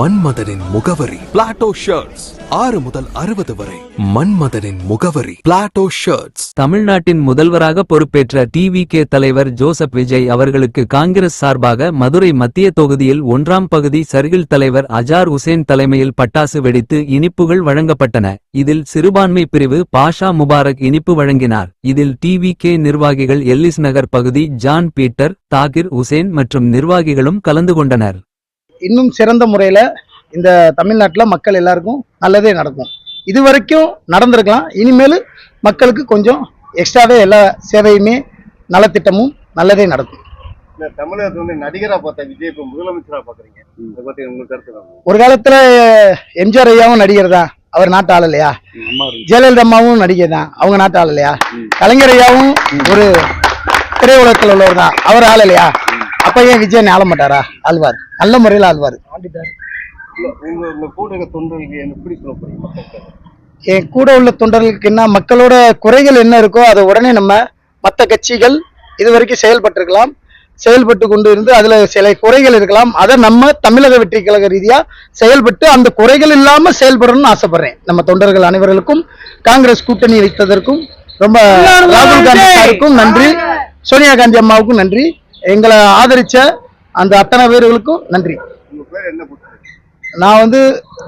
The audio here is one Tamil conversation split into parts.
மன்மதனின் முகவரி பிளாட்டோ ஷர்ட்ஸ். 6 முதல் 60 வரை மன்மதனின் முகவரி பிளாட்டோ ஷர்ட்ஸ். தமிழ்நாட்டின் முதல்வராக பொறுப்பேற்ற டிவிகே தலைவர் ஜோசப் விஜய் அவர்களுக்கு காங்கிரஸ் சார்பாக மதுரை மத்திய தொகுதியில் 1ஆம் பகுதி சர்கிள் தலைவர் அஜார் உசேன் தலைமையில் பட்டாசு வெடித்து இனிப்புகள் வழங்கப்பட்டன. இதில் சிறுபான்மை பிரிவு பாஷா முபாரக் இனிப்பு வழங்கினார். இதில் டிவிகே நிர்வாகிகள் எல்லிஸ் நகர் பகுதி ஜான் பீட்டர், தாகிர் உசேன் மற்றும் நிர்வாகிகளும் கலந்து கொண்டனர். இன்னும் சிறந்த முறையில இந்த தமிழ்நாட்டில் மக்கள் எல்லாருக்கும் நல்லதே நடக்கும். இது வரைக்கும் நடந்திருக்கலாம், இனிமேல் மக்களுக்கு கொஞ்சம் எக்ஸ்ட்ராவே எல்லா சேவையுமே நலத்திட்டமும் நல்லதே நடக்கும். தமிழகத்துல வந்து நடிகரா பார்த்த விஜய் இப்ப முதலமைச்சரா பாக்குறீங்க, இதை பத்தி உங்களுக்கு கருத்து? ஒரு காலத்துல எம்ஜிஆர் ஐயாவும் நடிகர் தான், அவர் நாட்டு ஆள் இல்லையா? ஜெயலலிதா அம்மாவும் நடிகர் தான், அவங்க நாட்டு ஆள் இல்லையா? கலைஞர் ஐயாவும் ஒரு திரையுலகத்தில் உள்ளவர் தான், அவர் ஆள் இல்லையா? அப்ப ஏன் விஜய் ஆள மாட்டாரா? ஆழ்வார், நல்ல முறையில் ஆழ்வார். என் கூட உள்ள தொண்டர்களுக்கு என்ன, மக்களோட குறைகள் என்ன இருக்கோ அதை உடனே நம்ம மற்ற கட்சிகள் இது வரைக்கும் செயல்பட்டு கொண்டு இருந்து அதுல சில குறைகள் இருக்கலாம், அதை நம்ம தமிழக வெற்றி கழக ரீதியா செயல்பட்டு அந்த குறைகள் இல்லாம செயல்படணும்னு ஆசைப்படுறேன். நம்ம தொண்டர்கள் அனைவர்களுக்கும், காங்கிரஸ் கூட்டணி வைத்ததற்கும் ரொம்ப ராகுல் காந்தி சாருக்கும் நன்றி, சோனியா காந்தி அம்மாவுக்கும் நன்றி, எங்களை ஆதரிச்ச அந்த அத்தனை பேர்களுக்கும் நன்றி. நான் வந்து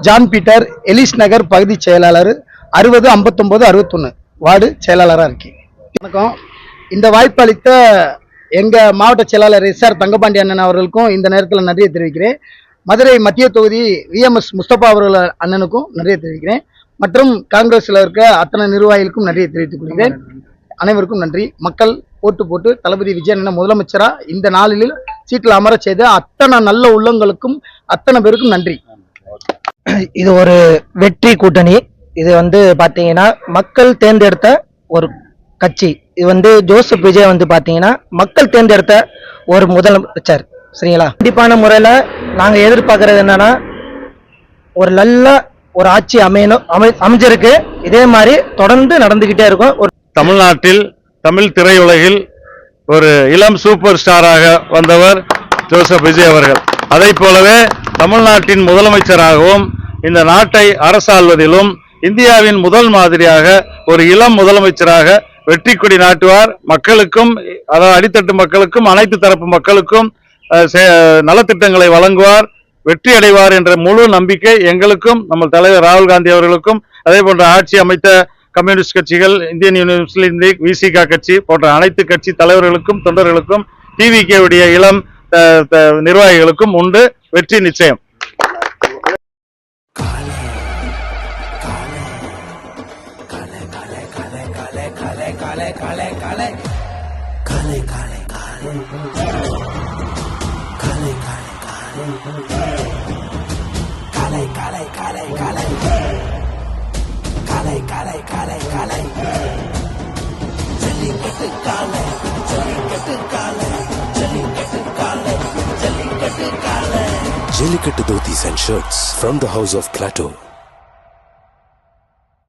ஜான் பீட்டர், எலிஸ் நகர் பகுதி செயலாளர், 60, 59, 61 வார்டு செயலாளராக இருக்கேன். வணக்கம். இந்த வாய்ப்பு அளித்த எங்க மாவட்ட செயலாளர் SR தங்கபாண்டி அண்ணன் அவர்களுக்கும் இந்த நேரத்தில் நன்றியை தெரிவிக்கிறேன். மதுரை மத்திய தொகுதி VMS முஸ்தபா அவர்கள் அண்ணனுக்கும் நன்றியை தெரிவிக்கிறேன். மற்றும் காங்கிரஸ்ல இருக்க அத்தனை நிர்வாகிகளுக்கும் நன்றியை தெரிவித்துக் கொள்கிறேன். அனைவருக்கும் நன்றி. மக்கள் போட்டு தளபதி விஜய் அண்ணன் முதலமைச்சரா இந்த நாளில் சீட்டில் அமர செய்த அத்தனை நல்ல உள்ளங்களுக்கும் அத்தனை பேருக்கும் நன்றி. இது ஒரு வெற்றி கூட்டணி. இது வந்து பாத்தீங்கன்னா மக்கள் தேர்ந்தெடுத்த ஒரு கட்சி. இது வந்து ஜோசப் விஜய் வந்து பாத்தீங்கன்னா மக்கள் தேர்ந்தெடுத்த ஒரு முதலமைச்சர். சரிங்களா? கண்டிப்பான முறையில நாங்க எதிர்பார்க்கறது என்னன்னா, ஒரு நல்ல ஒரு ஆட்சி அமைஞ்சிருக்கு. இதே மாதிரி தொடர்ந்து நடந்துகிட்டே இருக்கும். ஒரு தமிழ்நாட்டில் தமிழ் திரையுலகில் ஒரு இளம் சூப்பர் ஸ்டாராக வந்தவர் ஜோசப் விஜய் அவர்கள். அதை போலவே தமிழ்நாட்டின் முதலமைச்சராகவும் இந்த நாட்டை அரசாள்வதிலும் இந்தியாவின் முதல் மாதிரியாக ஒரு இளம் முதலமைச்சராக வெற்றி கொடி நாட்டுவார். மக்களுக்கும், அதாவது அடித்தட்டு மக்களுக்கும் அனைத்து தரப்பு மக்களுக்கும் நலத்திட்டங்களை வழங்குவார், வெற்றி அடைவார் என்ற முழு நம்பிக்கை எங்களுக்கும், நம்ம தலைவர் ராகுல் காந்தி அவர்களுக்கும், அதே போன்ற ஆட்சி அமைத்த கம்யூனிஸ்ட் கட்சிகள், இந்தியன் யூனியன் முஸ்லீம் லீக், VCK கட்சி போன்ற அனைத்து கட்சி தலைவர்களுக்கும் தொண்டர்களுக்கும் TVK உடைய இளம் நிர்வாகிகளுக்கும் உண்டு. வெற்றி நிச்சயம். Jellicate dhotis and shirts from the house of Plateau.